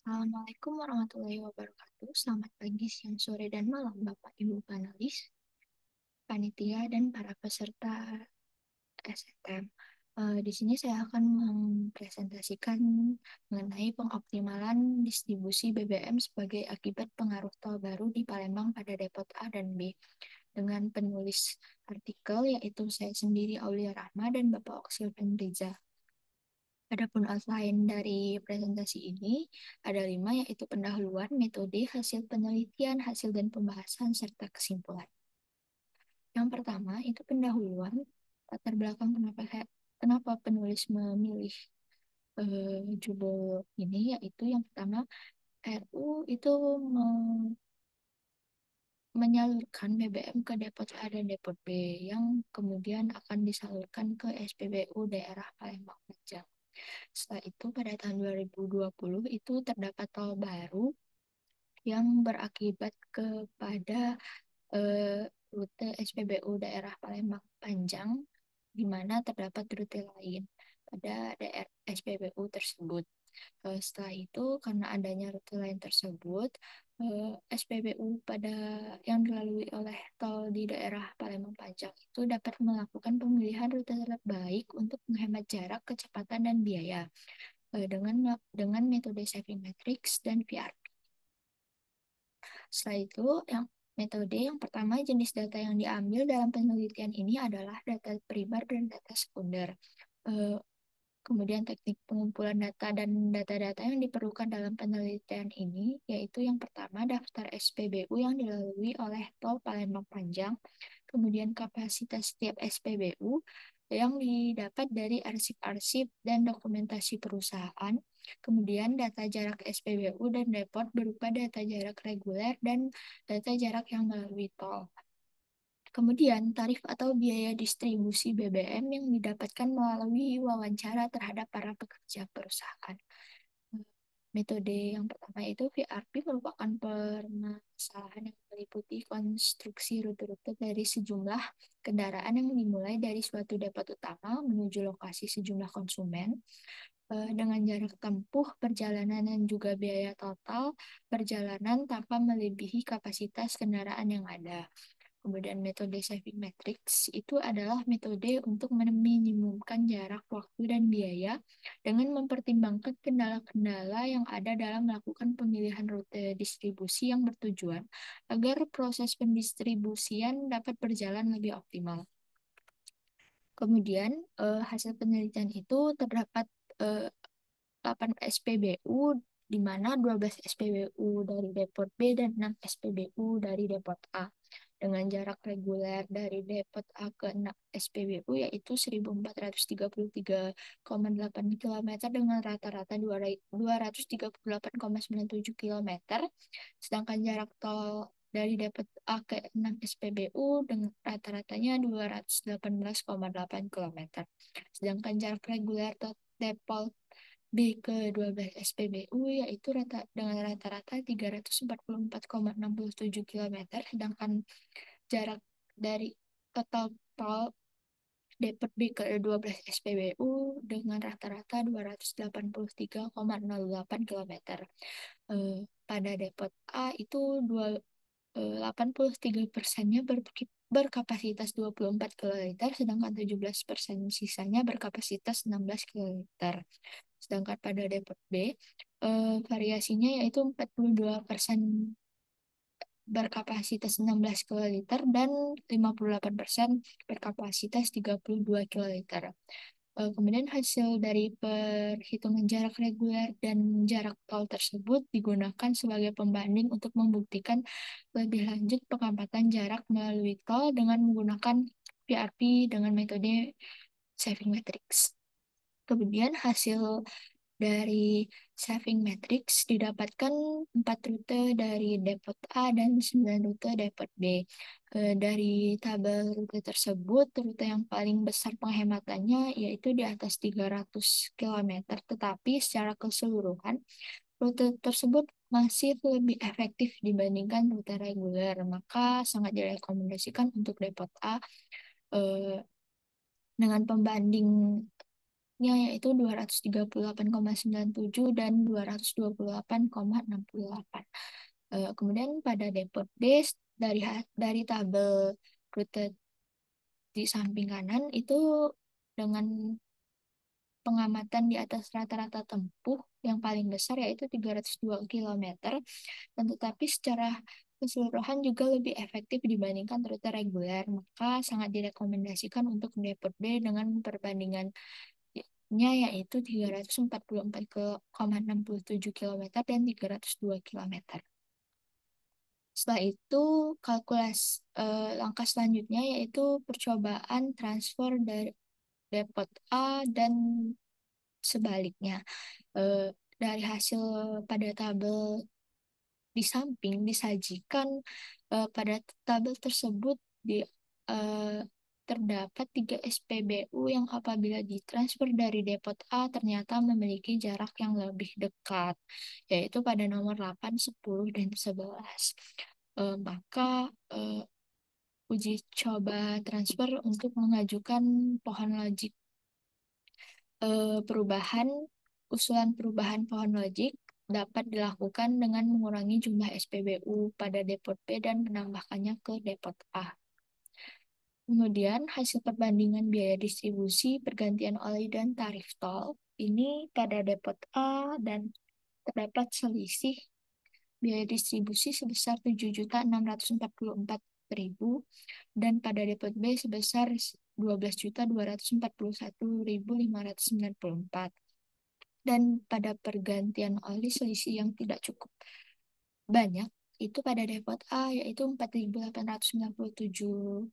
Assalamualaikum warahmatullahi wabarakatuh. Selamat pagi, siang, sore, dan malam, Bapak Ibu panelis, panitia, dan para peserta SNM. Di sini saya akan mempresentasikan mengenai pengoptimalan distribusi BBM sebagai akibat pengaruh tol baru di Palembang pada Depot A dan B dengan penulis artikel yaitu saya sendiri Aulia Rahma dan Bapak Oksil Riza. Adapun outline dari presentasi ini ada 5, yaitu pendahuluan, metode, hasil penelitian, hasil dan pembahasan, serta kesimpulan. Yang pertama itu pendahuluan, latar belakang kenapa penulis memilih judul ini, yaitu yang pertama, RU itu menyalurkan BBM ke Depot A dan Depot B yang kemudian akan disalurkan ke SPBU daerah Palembang Panjang. Setelah itu pada tahun 2020 itu terdapat tol baru yang berakibat kepada rute SPBU daerah Palembang Panjang di mana terdapat rute lain pada daerah SPBU tersebut. Setelah itu karena adanya rute lain tersebut, SPBU pada yang dilalui oleh tol di daerah Palembang Panjang itu dapat melakukan pemilihan rute terbaik untuk menghemat jarak, kecepatan, dan biaya dengan metode saving matrix dan VRP. Setelah itu, metode yang pertama, jenis data yang diambil dalam penelitian ini adalah data primer dan data sekunder. Eh, Kemudian teknik pengumpulan data dan data-data yang diperlukan dalam penelitian ini, yaitu yang pertama daftar SPBU yang dilalui oleh tol Palembang Panjang, kemudian kapasitas setiap SPBU yang didapat dari arsip-arsip dan dokumentasi perusahaan, kemudian data jarak SPBU dan depot berupa data jarak reguler dan data jarak yang melalui tol. Kemudian, tarif atau biaya distribusi BBM yang didapatkan melalui wawancara terhadap para pekerja perusahaan. Metode yang pertama itu VRP merupakan permasalahan yang meliputi konstruksi rute-rute dari sejumlah kendaraan yang dimulai dari suatu depot utama menuju lokasi sejumlah konsumen dengan jarak tempuh, perjalanan dan juga biaya total perjalanan tanpa melebihi kapasitas kendaraan yang ada. Kemudian metode saving matrix itu adalah metode untuk meminimumkan jarak, waktu, dan biaya dengan mempertimbangkan kendala-kendala yang ada dalam melakukan pemilihan rute distribusi yang bertujuan agar proses pendistribusian dapat berjalan lebih optimal. Kemudian hasil penelitian itu terdapat eh, 8 SPBU di mana 12 SPBU dari depot B dan 6 SPBU dari depot A dengan jarak reguler dari depot A ke 6 SPBU yaitu 1433,8 km dengan rata-rata 238,97 km, sedangkan jarak tol dari depot A ke 6 SPBU dengan rata-ratanya 218,8 km. Sedangkan jarak reguler depot B ke 12 SPBU yaitu dengan rata-rata 344,67 km, sedangkan jarak dari total tol depot B ke 12 SPBU dengan rata-rata 283,08 km. Pada depot A itu 83%-nya berkapasitas 24 kiloliter, sedangkan 17% sisanya berkapasitas 16 kiloliter. Sedangkan pada depot B, variasinya yaitu 42% berkapasitas 16 kiloliter dan 58% berkapasitas 32 kiloliter. Kemudian hasil dari perhitungan jarak reguler dan jarak tol tersebut digunakan sebagai pembanding untuk membuktikan lebih lanjut pengamatan jarak melalui tol dengan menggunakan PRP dengan metode saving matrix. Kemudian hasil dari saving matrix didapatkan 4 rute dari depot A dan 9 rute depot B. Dari tabel rute tersebut, rute yang paling besar penghematannya yaitu di atas 300 km, tetapi secara keseluruhan rute tersebut masih lebih efektif dibandingkan rute reguler, maka sangat direkomendasikan untuk depot A dengan pembanding sebaliknya yaitu 238,97 dan 228,68. Kemudian pada depot B dari tabel rute di samping kanan itu dengan pengamatan di atas rata-rata tempuh yang paling besar yaitu 302 kilometer, dan tetapi secara keseluruhan juga lebih efektif dibandingkan rute reguler, maka sangat direkomendasikan untuk depot B dengan perbandingannya yaitu 344,67 kilometer dan 302 kilometer. Setelah itu, langkah selanjutnya yaitu percobaan transfer dari depot A dan sebaliknya. Eh, dari hasil pada tabel di samping disajikan, pada tabel tersebut eh, terdapat 3 SPBU yang apabila ditransfer dari depot A ternyata memiliki jarak yang lebih dekat, yaitu pada nomor 8, 10, dan 11. Maka uji coba transfer untuk mengajukan pohon logik perubahan usulan perubahan pohon logik dapat dilakukan dengan mengurangi jumlah SPBU pada depot B dan menambahkannya ke depot A. Kemudian hasil perbandingan biaya distribusi, pergantian oli dan tarif tol. Ini pada depot A dan terdapat selisih biaya distribusi sebesar 7.644.000 dan pada depot B sebesar 12.241.594. Dan pada pergantian oli selisih yang tidak cukup banyak itu pada depot A yaitu 4.897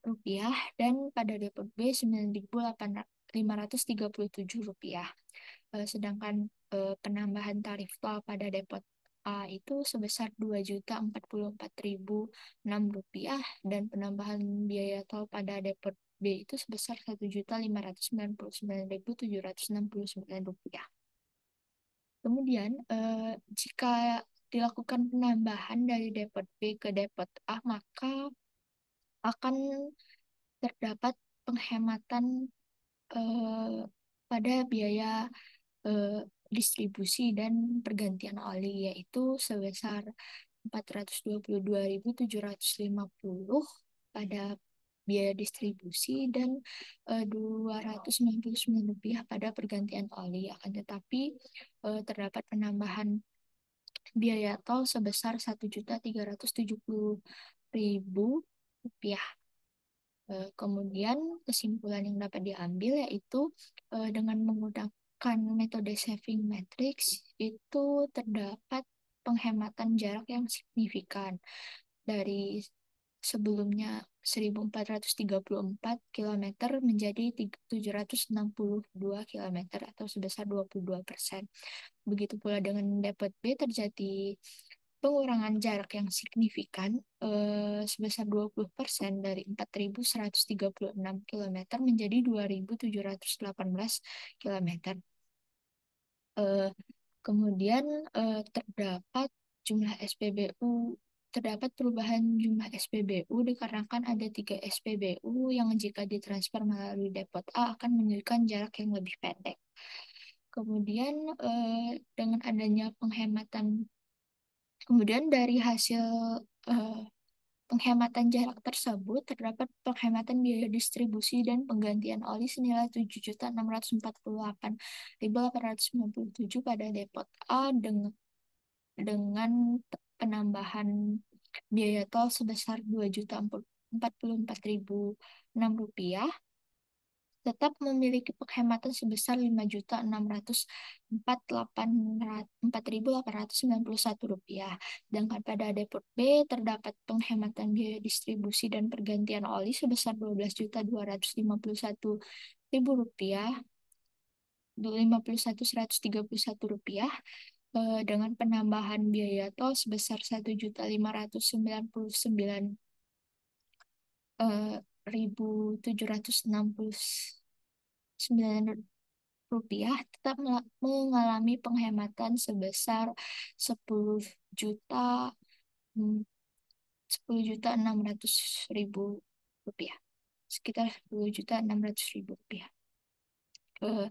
rupiah dan pada depot B 9.537 rupiah. Sedangkan penambahan tarif tol pada depot A itu sebesar 2.044.006 rupiah dan penambahan biaya tol pada depot B itu sebesar 1.599.769 rupiah. Kemudian, jika dilakukan penambahan dari depot B ke depot A, maka akan terdapat penghematan eh, pada biaya eh, distribusi dan pergantian oli, yaitu sebesar 422.750 pada biaya distribusi dan Rp299 pada pergantian oli. Akan tetapi terdapat penambahan biaya tol sebesar Rp1.370.000. Kemudian kesimpulan yang dapat diambil yaitu dengan menggunakan metode saving matrix itu terdapat penghematan jarak yang signifikan dari sebelumnya 1.434 kilometer menjadi 762 kilometer atau sebesar 22%. Begitu pula dengan depot B terjadi pengurangan jarak yang signifikan sebesar 20% dari 4.136 kilometer menjadi 2.718 kilometer. Eh, Kemudian jumlah SPBU terdapat perubahan jumlah SPBU dikarenakan ada 3 SPBU yang jika ditransfer melalui depot A akan menunjukkan jarak yang lebih pendek. Kemudian dengan adanya kemudian dari hasil eh, penghematan jarak tersebut terdapat penghematan biaya distribusi dan penggantian oli senilai 7.648.897 pada depot A dengan penambahan biaya tol sebesar 2.044.006 tetap memiliki penghematan sebesar 5.604.891 rupiah. Sedangkan pada depot B terdapat penghematan biaya distribusi dan pergantian oli sebesar 12.251.000 rupiah, 51.131 rupiah, dengan penambahan biaya tol sebesar 1.599 rupiah tetap mengalami penghematan sebesar 10 juta 10.600.000 rupiah, sekitar 10.600.000 rupiah. Eh,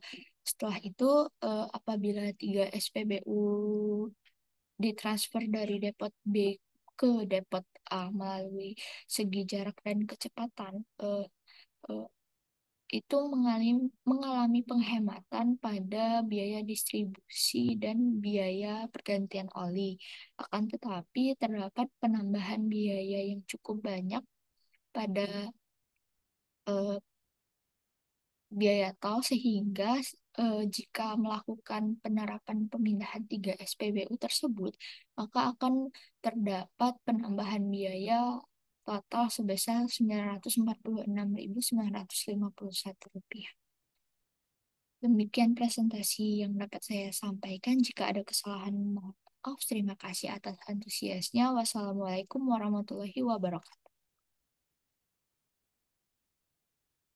Setelah itu, apabila 3 SPBU ditransfer dari depot B ke depot A melalui segi jarak dan kecepatan, eh, itu mengalami penghematan pada biaya distribusi dan biaya pergantian oli. Akan tetapi terdapat penambahan biaya yang cukup banyak pada eh, biaya tol sehingga jika melakukan penerapan pemindahan 3 SPBU tersebut, maka akan terdapat penambahan biaya total sebesar Rp946.951. Demikian presentasi yang dapat saya sampaikan. Jika ada kesalahan, mohon maaf. Terima kasih atas antusiasnya. Wassalamualaikum warahmatullahi wabarakatuh.